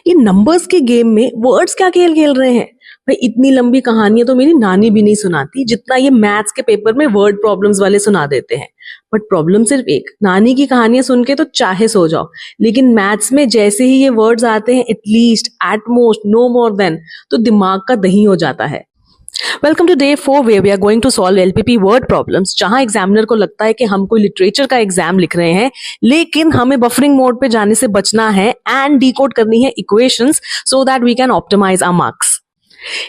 ये नंबर्स के गेम में वर्ड्स क्या खेल खेल रहे हैं भाई। इतनी लंबी कहानियां तो मेरी नानी भी नहीं सुनाती जितना ये मैथ्स के पेपर में वर्ड प्रॉब्लम्स वाले सुना देते हैं। बट प्रॉब्लम सिर्फ एक, नानी की कहानियां सुन के तो चाहे सो जाओ, लेकिन मैथ्स में जैसे ही ये वर्ड्स आते हैं at least, at most, no more than, तो दिमाग का दही हो जाता है। Welcome to day 4 where we are going to solve LPP word problems, जहां एग्जामिनर को लगता है कि हम कोई लिटरेचर का एग्जाम लिख रहे हैं, लेकिन हमें बफरिंग मोड पे जाने से बचना है एंड डिकोड करनी है equations so that we can optimise our marks.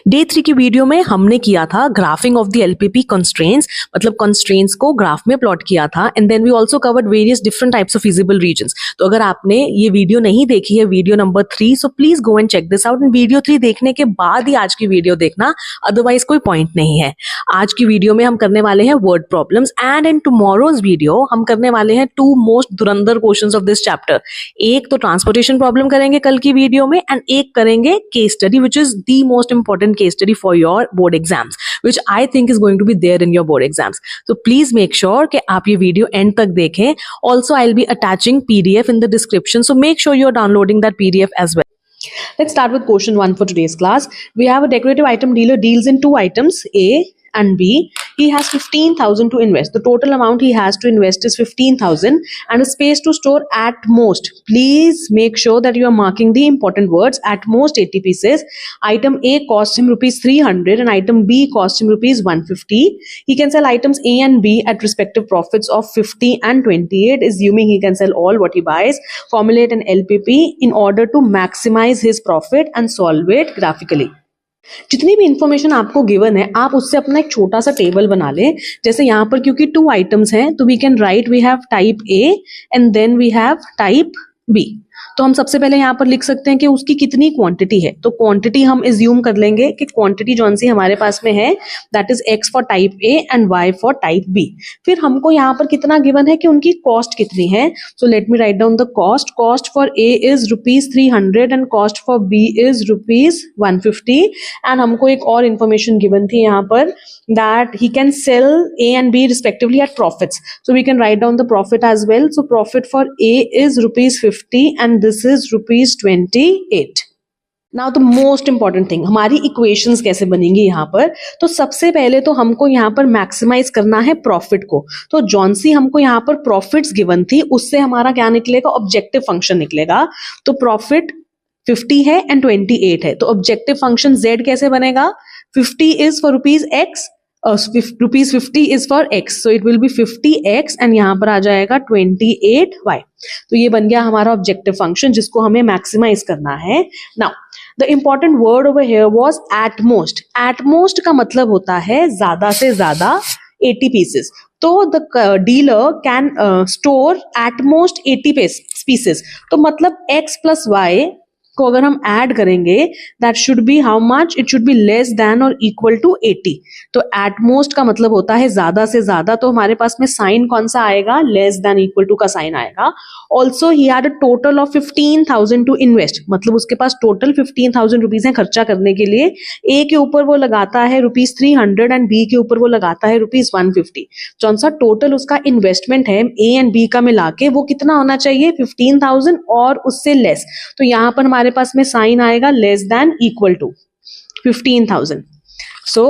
Day 3 की वीडियो में हमने किया था graphing of the LPP constraints, मतलब कंस्ट्रेंट्स को ग्राफ में प्लॉट किया था, and then we also covered various different types of feasible regions. तो अगर आपने ये वीडियो नहीं देखी है, video number 3, so please go and check this out. And video 3 देखने के बाद ही आज की वीडियो देखना, अदरवाइज कोई पॉइंट नहीं है। आज की वीडियो में हम करने वाले हैं word problems, and in tomorrow's video हम करने वाले हैं 2 most Dhurandhar questions of this chapter. एक तो ट्रांसपोर्टेशन प्रॉब्लम करेंगे कल की वीडियो में, एंड एक करेंगे case study, which is the most important case study for your board exams, which I think is going to be there in your board exams. So please make sure कि आप ये video end तक देखें. Also, I'll be attaching PDF in the description, so make sure you're downloading that PDF as well. Let's start with question 1 for today's class. We have a decorative item dealer deals in 2 items, A and B. He has 15,000 to invest. The total amount he has to invest is 15,000 and a space to store at most. Please make sure that you are marking the important words. At most 80 pieces. Item A costs him rupees 300 and item B costs him rupees 150. He can sell items A and B at respective profits of 50 and 28, assuming he can sell all what he buys. Formulate an LPP in order to maximize his profit and solve it graphically. जितनी भी information आपको given है, आप उससे अपना एक छोटा सा टेबल बना लें। जैसे यहाँ पर क्योंकि 2 आइटम्स हैं, तो we can write we have type A and then we have type B. तो हम सबसे पहले यहाँ पर लिख सकते हैं कि उसकी कितनी क्वांटिटी है। तो क्वांटिटी हम एज्यूम कर लेंगे कि क्वांटिटी जौन सी हमारे पास में है that is x for type A and y for type B. फिर हमको यहाँ पर कितना गिवन है कि उनकी कॉस्ट कितनी है। So let me write down the cost. Cost for A is rupees 300 and cost for B is rupees 150। And हमको एक और इन्फॉर्मेशन गिवन थी यहाँ पर that he can sell A and B respectively at profits. So we can write down the profit as well. So profit for A is rupees 50 and this is rupees 28. Now the most important thing, हमारी equations कैसे बनेंगी यहाँ पर। तो सबसे पहले तो हमको यहाँ पर मैक्सिमाइज करना है प्रॉफिट को। तो जौन सी हमको यहाँ पर प्रॉफिट्स गिवन थी उससे हमारा क्या निकलेगा, ऑब्जेक्टिव फंक्शन निकलेगा। तो प्रॉफिट 50 है एंड 28 है, तो ऑब्जेक्टिव फंक्शन Z कैसे बनेगा। 50 is for rupees X, rupees 50 is for X, so it will be 50X and यहाँ पर आ जाएगा 28Y। तो ये बन गया हमारा ऑब्जेक्टिव फंक्शन जिसको हमें मैक्सिमाइज करना है। Now the important word over here was at most. At most का मतलब होता है ज्यादा से ज्यादा 80 पीसेस। तो the dealer can store at most 80 pieces. तो मतलब X प्लस Y को अगर हम ऐड करेंगे that should be how much, it should be less than और इक्वल टू 80। तो एट मोस्ट का मतलब होता है ज्यादा से ज्यादा, तो हमारे पास में साइन कौन सा आएगा, लेस देन इक्वल टू का साइन आएगा। Also he had a total of 15,000 to invest, मतलब उसके पास टोटल 15,000 रुपीज है खर्चा करने के लिए। ए के ऊपर वो लगाता है रुपीज 300 एंड बी के ऊपर वो लगाता है रुपीज 150। जौन सा टोटल उसका इन्वेस्टमेंट है ए एंड बी का मिला के वो कितना होना चाहिए, 15,000 और उससे लेस। तो यहाँ पर हमारे पास में साइन आएगा less than equal to 15,000। So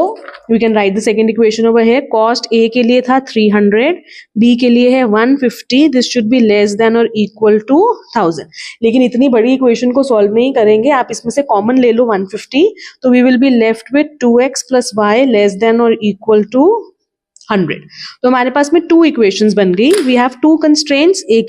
we can write the second equation over here. Cost A के लिए था 300, बी के लिए है 150। This should be less than और इक्वल टू 1000। लेकिन इतनी बड़ी इक्वेशन को सॉल्व नहीं करेंगे, आप इसमें से कॉमन ले लो 150, तो we will be left with 2x plus y less than और इक्वल टू 100। तो हमारे पास में 2 इक्वेशंस बन गई। वी हैव 2 कंस्ट्रेंट्स, एक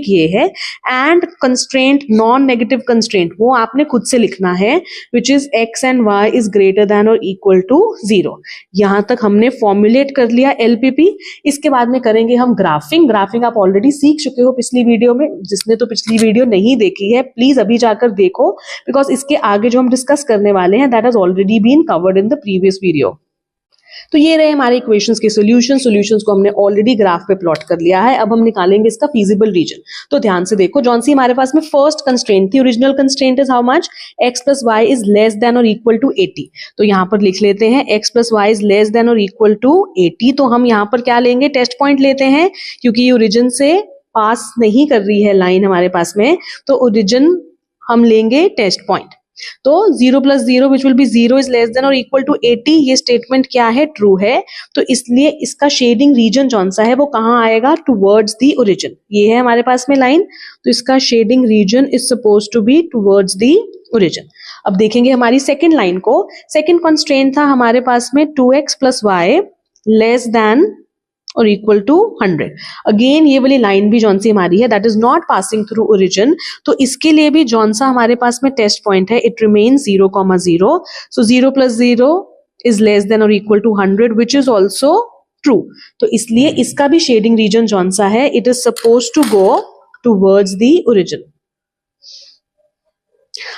ये है and constraint non negative constraint वो आपने खुद से लिखना है, which is x and y is greater than और इक्वल टू 0। यहां तक हमने फॉर्मुलेट कर लिया LPP। इसके बाद में करेंगे हम ग्राफिंग। ग्राफिंग आप ऑलरेडी सीख चुके हो पिछली वीडियो में। जिसने तो पिछली वीडियो नहीं देखी है प्लीज अभी जाकर देखो, बिकॉज इसके आगे जो हम डिस्कस करने वाले हैं that has already been covered in the previous video. तो ये रहे हमारे इक्वेशंस के सॉल्यूशंस को हमने ऑलरेडी ग्राफ पे प्लॉट कर लिया है। अब हम निकालेंगे इसका फीजिबल रीजन। तो ध्यान से देखो, जौन सी हमारे पास में फर्स्ट कंस्ट्रेंट थी, original constraint is how much, x plus y is less than और इक्वल टू 80। तो यहाँ पर लिख लेते हैं x plus y is less than और इक्वल टू 80। तो हम यहाँ पर क्या लेंगे, टेस्ट पॉइंट लेते हैं, क्योंकि ये ओरिजिन से पास नहीं कर रही है लाइन हमारे पास में। तो ओरिजिन हम लेंगे टेस्ट पॉइंट। तो 0 + 0 which will be 0 is less than और इक्वल टू 80, ये स्टेटमेंट क्या है, ट्रू है। तो इसलिए इसका शेडिंग रीजन कौन सा है, वो कहाँ आएगा, टुवर्ड्स द ओरिजिन। ये है हमारे पास में लाइन, तो इसका shading region is suppose to be towards the origin. अब देखेंगे हमारी सेकेंड लाइन को। सेकेंड कंस्ट्रेंट था हमारे पास में 2x + y लेस देन और इक्वल टू 100। अगेन ये वाली लाइन भी जौन सी हमारी है that is not passing through origin, तो इसके लिए भी जौन सा हमारे पास में टेस्ट पॉइंट है, it remains 0,0। So 0 + 0 is less than और equal to 100 which is also true. तो इसलिए इसका भी शेडिंग रीजन जौन सा है, it is suppose to go towards the origin.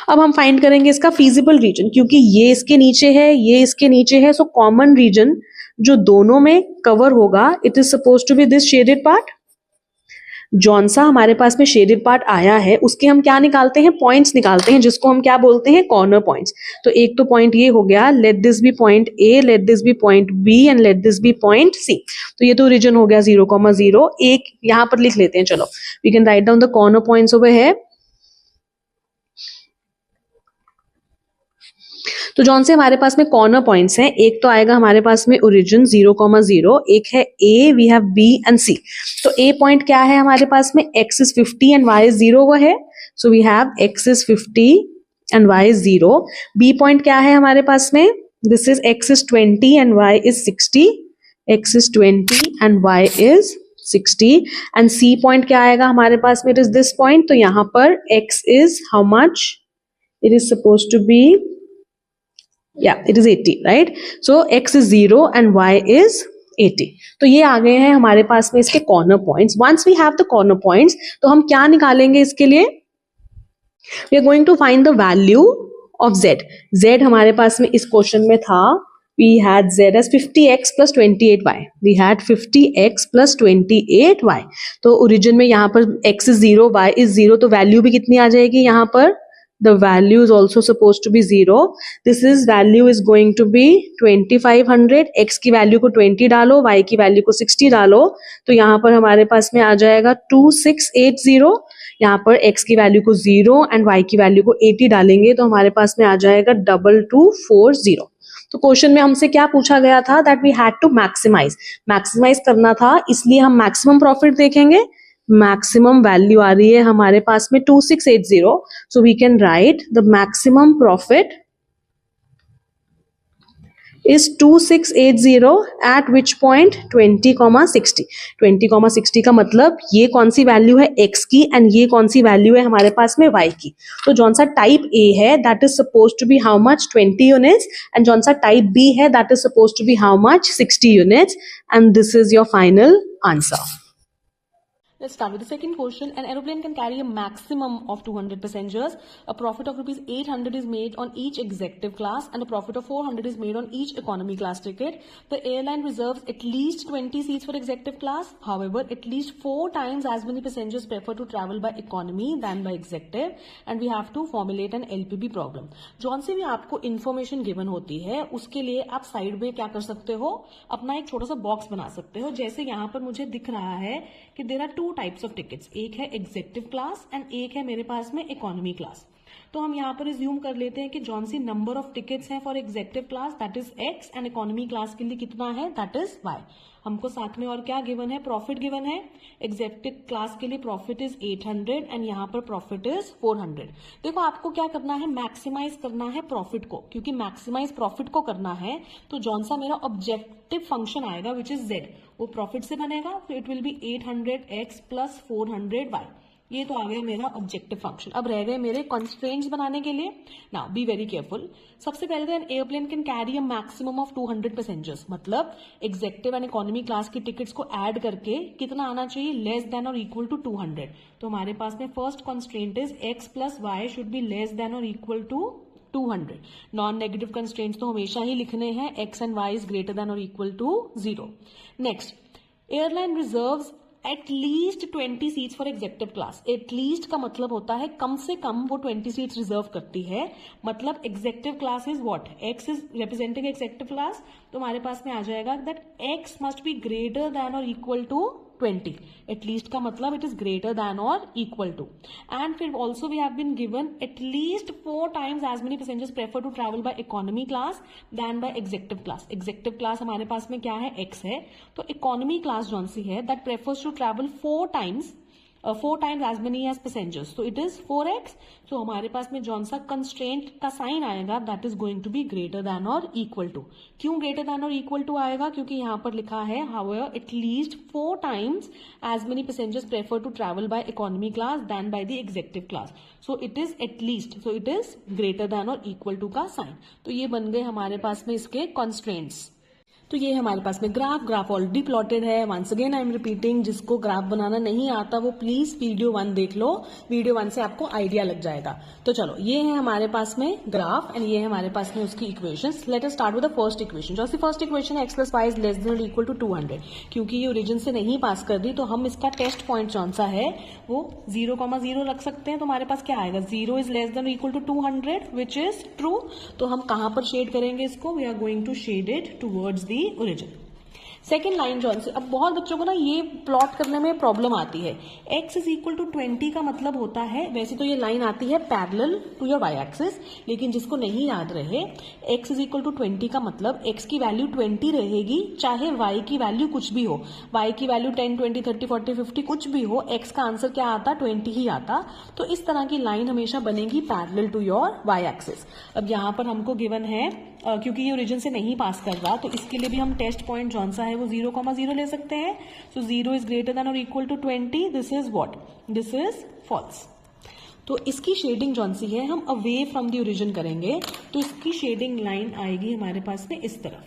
अब हम फाइंड करेंगे इसका फीजिबल रीजन, क्योंकि ये इसके नीचे है, ये इसके नीचे है, सो कॉमन रीजन जो दोनों में कवर होगा, it is suppose to be this shaded part. जौन सा हमारे पास में शेडेड पार्ट आया है उसके हम क्या निकालते हैं, पॉइंट्स निकालते हैं, जिसको हम क्या बोलते हैं, कॉर्नर पॉइंट्स। तो एक तो पॉइंट ये हो गया, let this be point A, let this be point B and let this be point C. तो ये तो रीजन हो गया 0,0। एक यहां पर लिख लेते हैं, चलो we can write down the corner points over है। तो जौन से हमारे पास में कॉर्नर पॉइंट्स हैं, एक तो आएगा हमारे पास में ओरिजिन 0,0, एक है ए, वी हैव बी एंड सी। तो ए पॉइंट क्या है हमारे पास में, x is 50 and y is 0 वो है, so we have x is 50 and y is 0। B point क्या है हमारे पास में, this is x is 20 and y is 60, x is 20 and y is 60। And C point क्या आएगा हमारे पास में, इट इज दिस पॉइंट। तो यहाँ पर x is how much, it is supposed to be, yeah, it is 80, right? So x is 0 and y is 80। तो ये आ गए हैं हमारे पास में इसके corner points. Once we have the corner points, तो हम क्या निकालेंगे इसके लिए, we are going to find the value of z। z हमारे पास में इस क्वेश्चन में था, we had z as 50x + 28y, we had 50x + 28y। तो ओरिजिन में यहाँ पर x is 0, y is 0, तो वैल्यू भी कितनी आ जाएगी यहाँ पर, the value is also supposed to be 0। this is value is going to be 2500। x की वैल्यू को 20 डालो, y की वैल्यू को 60 डालो, तो यहाँ पर हमारे पास में आ जाएगा 2680। यहाँ पर x की वैल्यू को 0 एंड y की वैल्यू को 80 डालेंगे, तो हमारे पास में आ जाएगा 2240। तो क्वेश्चन में हमसे क्या पूछा गया था, that we had to maximise करना था, इसलिए हम मैक्सिमम प्रॉफिट देखेंगे। मैक्सिमम वैल्यू आ रही है हमारे पास में 2680, so we can write the maximum profit is 2680 at which point 20,60। 20,60 का मतलब ये कौन सी वैल्यू है, x की, एंड ये कौन सी वैल्यू है हमारे पास में y की। तो जौन सा टाइप A है that is suppose to be how much, 20 units, and जौन सा टाइप B है that is suppose to be how much, 60 units, and this is your final answer. Let's start with the second question. An aeroplane can carry a maximum of 200 passengers. A profit of rupees 800 is made on each executive class and a profit of 400 is made on each economy class ticket. The airline reserves at least 20 seats for executive class. However, at least 4 times as many passengers prefer to travel by economy than by executive, and we have to formulate an LPB problem. जौन से भी आपको information given होती है उसके लिए आप side में क्या कर सकते हो, अपना एक छोटा सा बॉक्स बना सकते हो। जैसे यहाँ पर मुझे दिख रहा है कि there are 2 types of tickets, एक है एग्जेक्टिव क्लास एंड एक है मेरे पास में इकोनॉमी क्लास। तो हम यहाँ पर रिज्यूम कर लेते हैं कि जौन सी नंबर ऑफ टिकट्स हैं for executive class that is x and economy class के लिए कितना है दैट इज y। हमको साथ में और क्या गिवन है, प्रॉफिट गिवन है। एग्जेक्टिव क्लास के लिए प्रॉफिट इज 800 एंड यहाँ पर प्रॉफिट इज 400। देखो आपको क्या करना है, मैक्सिमाइज करना है प्रॉफिट को, क्योंकि मैक्सिमाइज प्रॉफिट को करना है तो जौन सा मेरा ऑब्जेक्टिव फंक्शन आएगा विच इज z, वो प्रॉफिट से बनेगा, तो it will be 800x + 400y। ये तो आ गया मेरा ऑब्जेक्टिव फंक्शन। अब रह गए मेरे कंस्ट्रेंट्स बनाने के लिए। Now be very careful. सबसे पहले तो an airplane can carry a maximum of 200 passengers, मतलब एग्जेक्टिव एंड इकोनॉमी क्लास की टिकट्स को ऐड करके कितना आना चाहिए, लेस देन और इक्वल टू 200। तो हमारे पास में first constraint is x + y should be less than और equal to 200। Non negative constraints तो हमेशा ही लिखने हैं, x and y is greater than और equal to 0। Next, airline reserves at least 20 seats for executive class. At least का मतलब होता है कम से कम वो 20 सीट्स रिजर्व करती है, मतलब executive class is what, x is representing executive class, तो हमारे पास में आ जाएगा that x must be greater than और इक्वल टू 20. At least का मतलब it is greater than or equal to. And फिर also we have been given at least 4 times as many passengers prefer to travel by economy class than by executive class. Executive class हमारे पास में क्या है, X है, तो economy class जौन सी है that prefers to travel 4 times as many as passengers. So it is 4x. So हमारे पास में जौन सा कंस्ट्रेंट का साइन आएगा that is going to be greater than or equal to. क्यों greater than or equal to आएगा? क्योंकि यहाँ पर लिखा है however at least 4 times as many passengers prefer to travel by economy class than by the executive class. So it is at least. So it is greater than or equal to का sign. तो ये बन गए हमारे पास में इसके constraints. तो ये हमारे पास में ग्राफ ऑलरेडी प्लॉटेड है. Once again I am repeating, जिसको ग्राफ बनाना नहीं आता वो प्लीज वीडियो 1 देख लो. वीडियो 1 से आपको आइडिया लग जाएगा. तो चलो, ये है हमारे पास में ग्राफ एंड ये है हमारे पास में उसकी equations. Let us start with the first equation. जो सी फर्स्ट इक्वेशन है x + y is less than और इक्वल टू 200. क्योंकि ये ओरिजिन से नहीं पास कर दी तो हम इसका टेस्ट पॉइंट कौन सा है वो 0,0 रख सकते हैं. तो हमारे पास क्या आएगा, 0 इज लेस देन और equal to 200 which is true. तो हम कहां पर शेड करेंगे इसको, we are going to shade it towards the origin. Second line जॉन से, अब बहुत बच्चों को ना ये प्लॉट करने में प्रॉब्लम आती है. x इज इक्वल टू 20 का मतलब होता है, वैसे तो ये लाइन आती है parallel to your y axis, लेकिन जिसको नहीं याद रहे x इज इक्वल टू 20 का मतलब x की वैल्यू 20 रहेगी चाहे y की वैल्यू कुछ भी हो. y की वैल्यू 10, 20, 30, 40, 50 कुछ भी हो, x का आंसर क्या आता, 20 ही आता. तो इस तरह की लाइन हमेशा बनेगी parallel to your y axis. अब यहाँ पर हमको गिवन है क्योंकि ये ओरिजिन से नहीं पास कर रहा तो इसके लिए भी हम टेस्ट पॉइंट जौन सा है वो 0,0 ले सकते हैं. सो 0 इज ग्रेटर देन और equal to 20. This is what, this is false. तो इसकी शेडिंग जौन सी है हम अवे फ्रॉम द ओरिजिन करेंगे. तो इसकी शेडिंग लाइन आएगी हमारे पास में इस तरफ.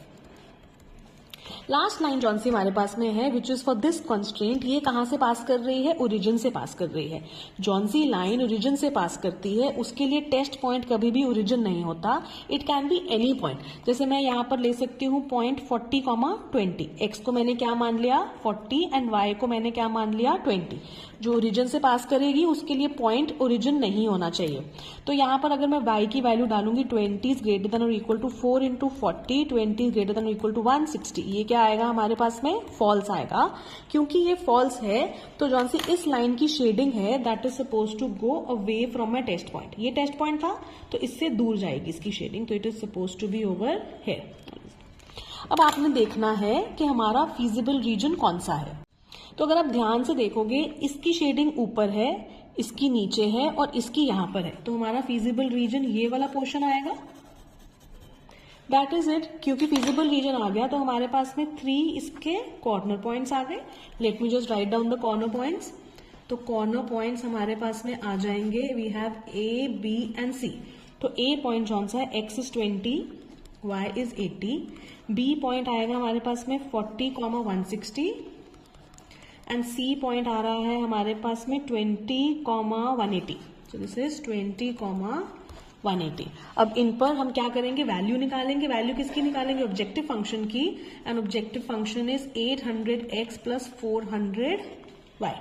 लास्ट लाइन जौन सी हमारे पास में है which is for this constraint, ये कहां से पास कर रही है, ओरिजिन से पास कर रही है. जौन सी लाइन ओरिजिन से पास करती है उसके लिए टेस्ट पॉइंट कभी भी ओरिजिन नहीं होता. It can be any point. जैसे मैं यहां पर ले सकती हूं पॉइंट 40,20. एक्स को मैंने क्या मान लिया 40 एंड वाई को मैंने क्या मान लिया 20. जो ओरिजिन से पास करेगी उसके लिए पॉइंट ओरिजिन नहीं होना चाहिए. तो यहां पर अगर मैं y की वैल्यू डालूंगी 20 इज ग्रेटर देन और equal to 4 into 40, 20 is greater than और इक्वल टू 160. ये क्या आएगा हमारे पास में, फॉल्स आएगा. क्योंकि ये फॉल्स है तो जौन सी इस लाइन की शेडिंग है that is suppose to go away from my test point. ये टेस्ट पॉइंट था तो इससे दूर जाएगी इसकी शेडिंग. तो it is suppose to be over here. अब आपने देखना है कि हमारा फीजिबल रीजन कौन सा है. तो अगर आप ध्यान से देखोगे इसकी शेडिंग ऊपर है, इसकी नीचे है और इसकी यहां पर है. तो हमारा फीजिबल रीजन ये वाला पोर्शन आएगा. That is it. क्योंकि फीजिबल रीजन आ गया तो हमारे पास में 3 इसके कॉर्नर पॉइंट्स आ गए. Let me just write down the corner points. तो कॉर्नर पॉइंट्स हमारे पास में आ जाएंगे. We have A, B and C. तो A पॉइंट कौन सा है, x is 20, y is 80. B point आएगा हमारे पास में 40,160 एंड C पॉइंट आ रहा है हमारे पास में 20,180. So this is 20,180. अब इन पर हम क्या करेंगे, वैल्यू निकालेंगे. वैल्यू किसकी निकालेंगे, ऑब्जेक्टिव फंक्शन की. And objective function is 800x plus 400y.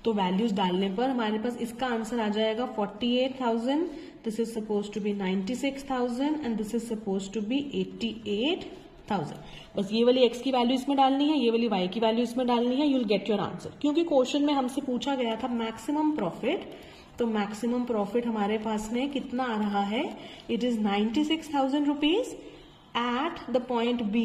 तो वैल्यूज डालने पर हमारे पास इसका आंसर आ जाएगा 48,000. This is suppose to be 96,000 and this is suppose to be 88,000. बस ये वाली x की वैल्यू इसमें डालनी है, ये वाली y की वैल्यू इसमें डालनी है. You will get your answer. क्योंकि क्वेश्चन में हमसे पूछा गया था मैक्सिमम प्रॉफिट. तो मैक्सिमम प्रॉफिट हमारे पास में कितना आ रहा है, it is 96,000 rupees at the point B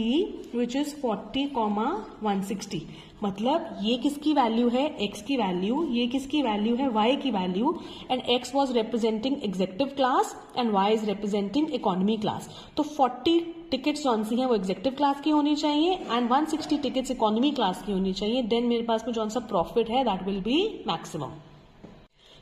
which is 40,160. मतलब ये किसकी वैल्यू है, x की वैल्यू. ये किसकी वैल्यू है, y की value. And x was representing executive class and y is representing economy class. तो 40 टिकट्स जौन सी हैं वो एग्जेक्टिव क्लास की होनी चाहिए एंड 160 टिकट्स इकोनॉमी क्लास की होनी चाहिए. देन मेरे पास में जौन सा प्रॉफिट है दैट विल बी मैक्सिमम.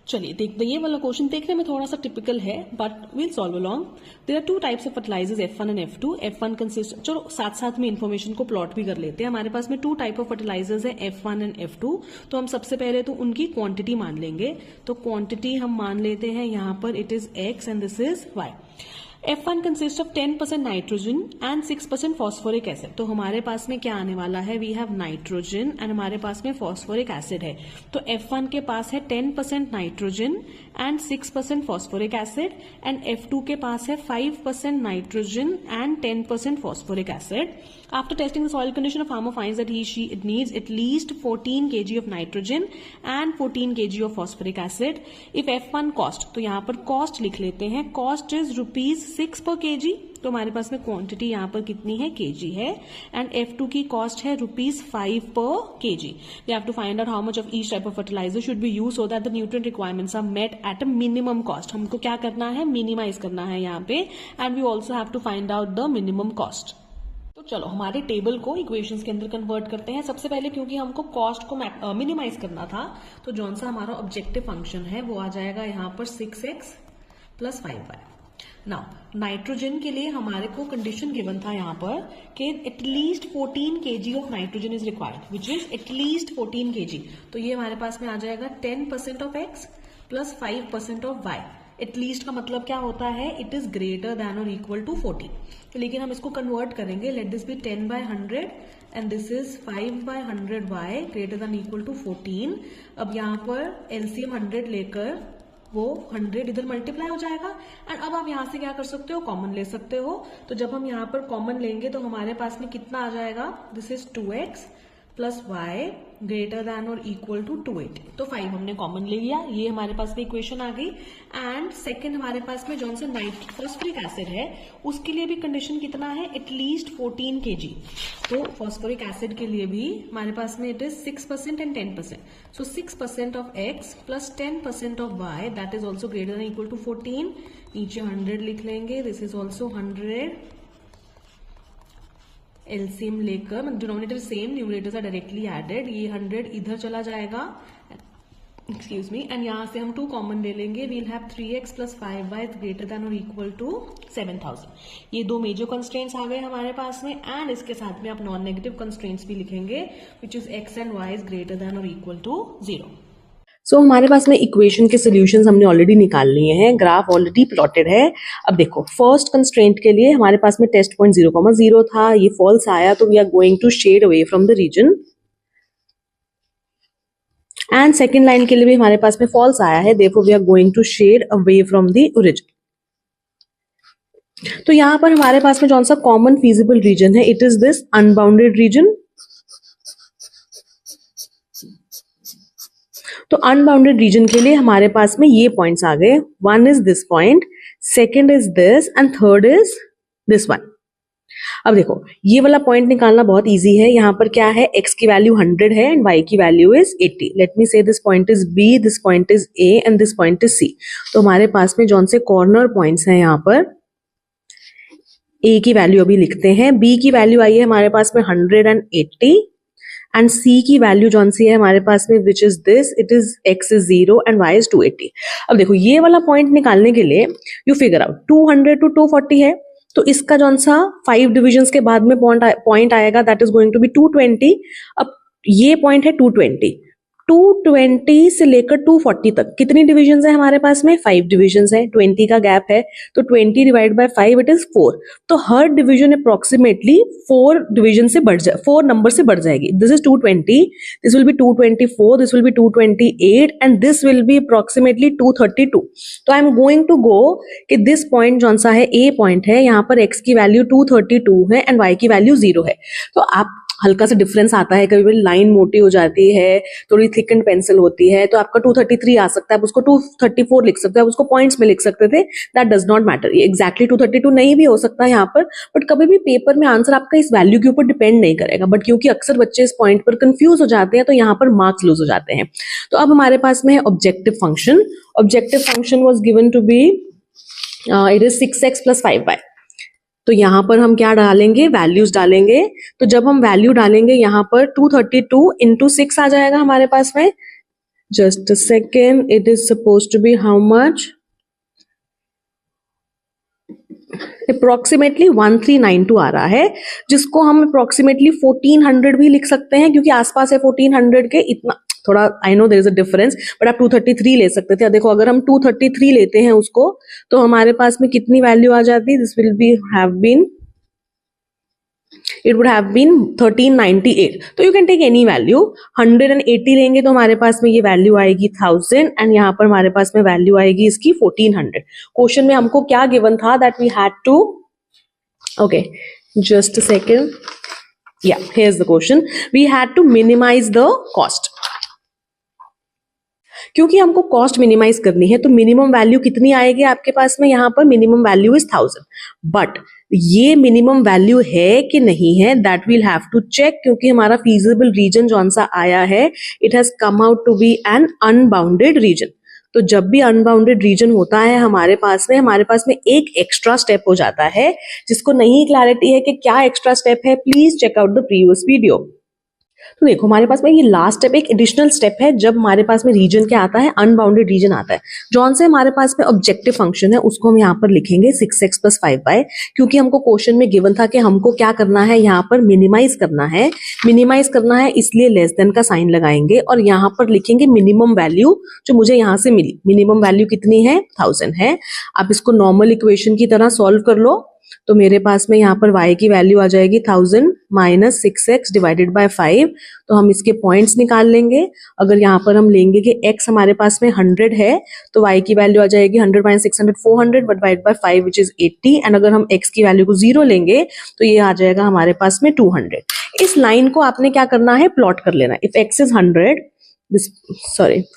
चलिए देखते, ये वाला क्वेश्चन देखने में थोड़ा सा टिपिकल है but will solve along. There are 2 types of fertilisers F1 and F2. F1 consist, चलो साथ साथ में इन्फॉर्मेशन को प्लॉट भी कर लेते हैं. हमारे पास में 2 टाइप ऑफ फर्टिलाइजर्स है F1 एंड F2. तो हम सबसे पहले तो उनकी क्वांटिटी मान लेंगे. तो क्वांटिटी हम मान लेते हैं यहाँ पर it is x and this is y. F1 consists of 10% nitrogen and 6% phosphoric acid. तो हमारे पास में क्या आने वाला है, वी हैव नाइट्रोजन एंड हमारे पास में फॉस्फोरिक एसिड है। तो F1 के पास है 10% nitrogen and 6% phosphoric acid and F2 के पास है 5% nitrogen and 10% phosphoric acid. After testing the soil condition, a farmer finds that it needs at least 14 kg of nitrogen and 14 kg of phosphoric acid. If F1 cost, तो यहाँ पर cost लिख लेते हैं, cost is ₹6 per kg, तो हमारे पास में क्वांटिटी यहाँ पर कितनी है, kg है, एंड F2 की कॉस्ट है ₹5 per kg. We have to find out how much of each type of fertilizer should be used so that the nutrient requirements are met at a minimum cost. हमको क्या करना है, minimise करना है यहाँ पे, and we also have to find out the minimum cost. तो चलो हमारे टेबल को इक्वेशंस के अंदर कन्वर्ट करते हैं. सबसे पहले क्योंकि हमको कॉस्ट को मिनिमाइज करना था, तो जौन सा हमारा ऑब्जेक्टिव फंक्शन है वो आ जाएगा यहाँ पर 6x + 5y. नाउ नाइट्रोजन के लिए हमारे को कंडीशन गिवन था यहाँ पर कि at least 14 kg of nitrogen is required, which is at least 14 kg. तो ये हमारे पास में आ जाएगा 10% of x + 5% of y. At least का मतलब क्या होता है, इट इज ग्रेटर देन और इक्वल टू 14. लेकिन हम इसको कन्वर्ट करेंगे, let this be 10/100 and this is 5/100y greater than equal to 14. अब यहाँ पर एलसीएम 100 लेकर वो 100 इधर मल्टीप्लाई हो जाएगा, एंड अब आप यहाँ से क्या कर सकते हो, कॉमन ले सकते हो. तो जब हम यहाँ पर कॉमन लेंगे तो हमारे पास में कितना आ जाएगा, this is 2x + y greater than और इक्वल टू 280. तो 5 हमने कॉमन ले लिया, ये हमारे पास में इक्वेशन आ गई. एंड सेकंड हमारे पास में जौन सा फॉस्फोरिक एसिड है उसके लिए भी कंडीशन कितना है, एटलीस्ट 14 kg. तो फॉस्फोरिक एसिड के लिए भी हमारे पास में इट इज 6% एंड 10%. सो 6% of x + 10% of y that is also greater than equal to 14. नीचे 100 लिख लेंगे, दिस इज ऑल्सो 100. एलसीएम लेकर, denominator same, numerators are directly added. ये 100 इधर चला जाएगा, एक्सक्यूज मी, एंड यहां से हम 2 कॉमन ले लेंगे. We'll have 3x + 5y greater than और इक्वल टू 7000. ये 2 मेजर कंस्ट्रेंट्स आ गए हमारे पास में, एंड इसके साथ में आप नॉन नेगेटिव कंस्ट्रेंट्स भी लिखेंगे, which is x and y is greater than और इक्वल टू 0. सो हमारे पास में इक्वेशन के सोल्यूशंस हमने ऑलरेडी निकाल लिए हैं, ग्राफ ऑलरेडी प्लॉटेड है. अब देखो फर्स्ट कंस्ट्रेंट के लिए हमारे पास में टेस्ट पॉइंट 0,0 था, ये फॉल्स आया, तो we are going to shade away from the region. And second line के लिए भी हमारे पास में फॉल्स आया है, therefore we are going to shade away from the origin. तो यहां पर हमारे पास में कौन सा कॉमन फीजिबल रीजन है, it is this unbounded region. तो अनबाउंडेड रीजन के लिए हमारे पास में ये पॉइंट्स आ गए. One is this point, second is this and third is this one. अब देखो ये वाला पॉइंट निकालना बहुत इजी है. यहाँ पर क्या है, x की वैल्यू 100 है एंड y की वैल्यू इज 80. लेट मी से this point is b, this point is a and this point is c. तो हमारे पास में जौन से कॉर्नर पॉइंट्स हैं, यहाँ पर a की वैल्यू अभी लिखते हैं, b की वैल्यू आई है हमारे पास में 180 एंड c की वैल्यू जौन सी है हमारे पास में, which is this, it is x is 0 and y is 280. अब देखो ये वाला पॉइंट निकालने के लिए यू फिगर आउट 200 to 240 है, तो इसका जौन सा 5 डिविजन्स के बाद में पॉइंट आएगा, that is going to be 220. अब ये पॉइंट है 220 से लेकर 240 तक कितनी डिविजन्स है हमारे पास में, 5 डिविजन्स है, 20 का गैप है, तो 20 डिवाइड बाय 5 इट इज 4. तो हर डिवीजन अप्रोक्सीमेटली 4 डिवीजन से बढ़ जाए, 4 नंबर से बढ़ जाएगी. This is 220, this will be 224, this will be 228 and this will be approximately 232. तो I am going to go कि दिस पॉइंट जौन सा है ए पॉइंट है, यहाँ पर x की वैल्यू 232 है एंड y की वैल्यू 0 है. तो आप हल्का सा डिफरेंस आता है, कभी कभी लाइन मोटी हो जाती है, थोड़ी थिक एंड पेंसिल होती है, तो आपका 233 आ सकता है, आप उसको 234 लिख सकते हैं, आप उसको पॉइंट्स में लिख सकते थे, दैट डज नॉट मैटर. ये एग्जैक्टली 232 नहीं भी हो सकता है यहाँ पर, बट कभी भी पेपर में आंसर आपका इस वैल्यू के ऊपर डिपेंड नहीं करेगा. बट क्योंकि अक्सर बच्चे इस पॉइंट पर कंफ्यूज हो जाते हैं, तो यहाँ पर मार्क्स लूज हो जाते हैं. तो अब हमारे पास में है objective function. Objective function was given to be it is 6x + 5y. तो यहां पर हम क्या डालेंगे, वैल्यूज डालेंगे. तो जब हम वैल्यू डालेंगे यहाँ पर 232 into 6 आ जाएगा हमारे पास में. Just a second, it is suppose to be how much, approximately 1392 आ रहा है, जिसको हम अप्रोक्सीमेटली 1400 भी लिख सकते हैं, क्योंकि आसपास है 1400 के. इतना थोड़ा I know there is a difference, but आप 233 ले सकते थे। देखो अगर हम 233 लेते हैं उसको, तो हमारे पास में कितनी वैल्यू आ जाती है? This will be have been, it would have been 1398. तो you can take any value. 180 लेंगे तो हमारे पास में ये वैल्यू आएगी 1000 एंड यहाँ पर हमारे पास में वैल्यू आएगी इसकी 1400। क्वेश्चन में हमको क्या गिवन था? That we had to, okay just a second, yeah here is the question, we had to minimize the cost. क्योंकि हमको कॉस्ट मिनिमाइज करनी है तो मिनिमम वैल्यू कितनी आएगी आपके पास में? यहाँ पर मिनिमम वैल्यू इज 1000, बट ये मिनिमम वैल्यू है कि नहीं है that we'll have to check, क्योंकि हमारा फीजिबल रीजन जौन सा आया है it has come out to be an unbounded region. तो जब भी अनबाउंडेड रीजन होता है हमारे पास में एक एक्स्ट्रा स्टेप हो जाता है। जिसको नहीं क्लैरिटी है कि क्या एक्स्ट्रा स्टेप है, please check out the previous video. तो देखो हमारे पास में ये लास्ट स्टेप एक एडिशनल स्टेप है जब हमारे पास में रीजन क्या आता है? अनबाउंडेड रीजन आता है। जौन से हमारे पास में ऑब्जेक्टिव फंक्शन है उसको हम यहाँ पर लिखेंगे 6x + 5y, क्योंकि हमको क्वेश्चन में गिवन था कि हमको क्या करना है? यहाँ पर मिनिमाइज करना है। मिनिमाइज करना है इसलिए लेस देन का साइन लगाएंगे और यहाँ पर लिखेंगे मिनिमम वैल्यू जो मुझे यहाँ से मिली। मिनिमम वैल्यू कितनी है? 1000 है। आप इसको नॉर्मल इक्वेशन की तरह सॉल्व कर लो तो मेरे पास में यहाँ पर y की वैल्यू आ जाएगी 1000 - 6x / 5। तो हम इसके पॉइंट्स निकाल लेंगे। अगर यहाँ पर हम लेंगे कि x हमारे पास में 100 है तो y की वैल्यू आ जाएगी 100 - 600 400 / 5 विच इज 80। एंड अगर हम x की वैल्यू को 0 लेंगे तो ये आ जाएगा हमारे पास में 200। इस लाइन को आपने क्या करना है? प्लॉट कर लेना। If x is 100,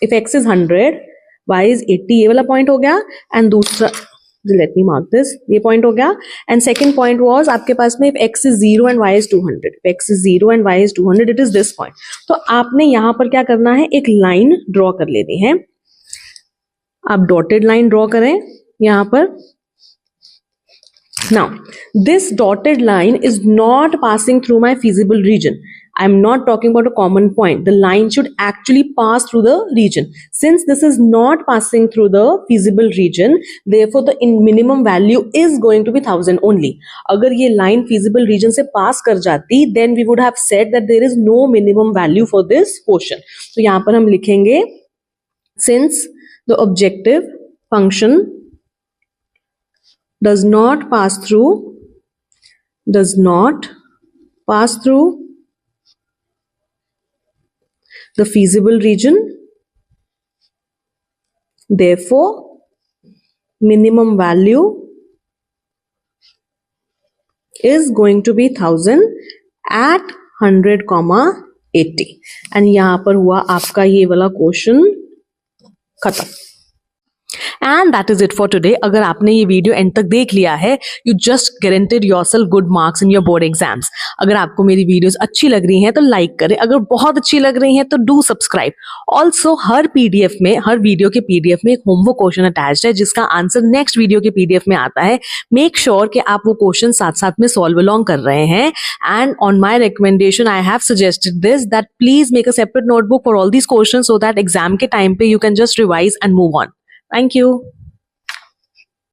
if x is 100, y is 80, ये वाला पॉइंट हो गया। एंड दूसरा, लेट मी मार्क दिस, ये पॉइंट हो गया। एंड सेकंड पॉइंट वाज आपके पास में if x is 0 and y is 200, if x is 0 and y is 200, it is this point. तो आपने यहां पर क्या करना है? एक लाइन ड्रॉ कर लेनी है। आप डॉटेड लाइन ड्रॉ करें यहां पर। Now this dotted line is not passing through my feasible region. I'm not talking about a common point. The line should actually pass through the region. Since this is not passing through the feasible region, therefore the minimum value is going to be 1000 only. अगर ये line feasible region से pass कर जाती, then we would have said that there is no minimum value for this portion. तो यहाँ पर हम लिखेंगे since the objective function does not pass through the feasible region, therefore minimum value is going to be 1000 at 100, 80। And यहां पर हुआ आपका ये वाला क्वेश्चन खत्म। And that is it for today. अगर आपने ये वीडियो एंड तक देख लिया है, you just guaranteed yourself good marks in your board exams. अगर आपको मेरी वीडियोस अच्छी लग रही हैं तो लाइक करें, अगर बहुत अच्छी लग रही हैं तो do subscribe. Also her PDF में, हर वीडियो के पीडीएफ में एक होमवर्क क्वेश्चन अटैच्ड है जिसका आंसर नेक्स्ट वीडियो के पीडीएफ में आता है। मेक श्योर कि आप वो क्वेश्चन साथ साथ में सॉल्व अलोंग कर रहे हैं। And on my recommendation I have suggested this that please make a separate notebook for all these question so that exam के टाइम पे you can just revise and move on. Thank you.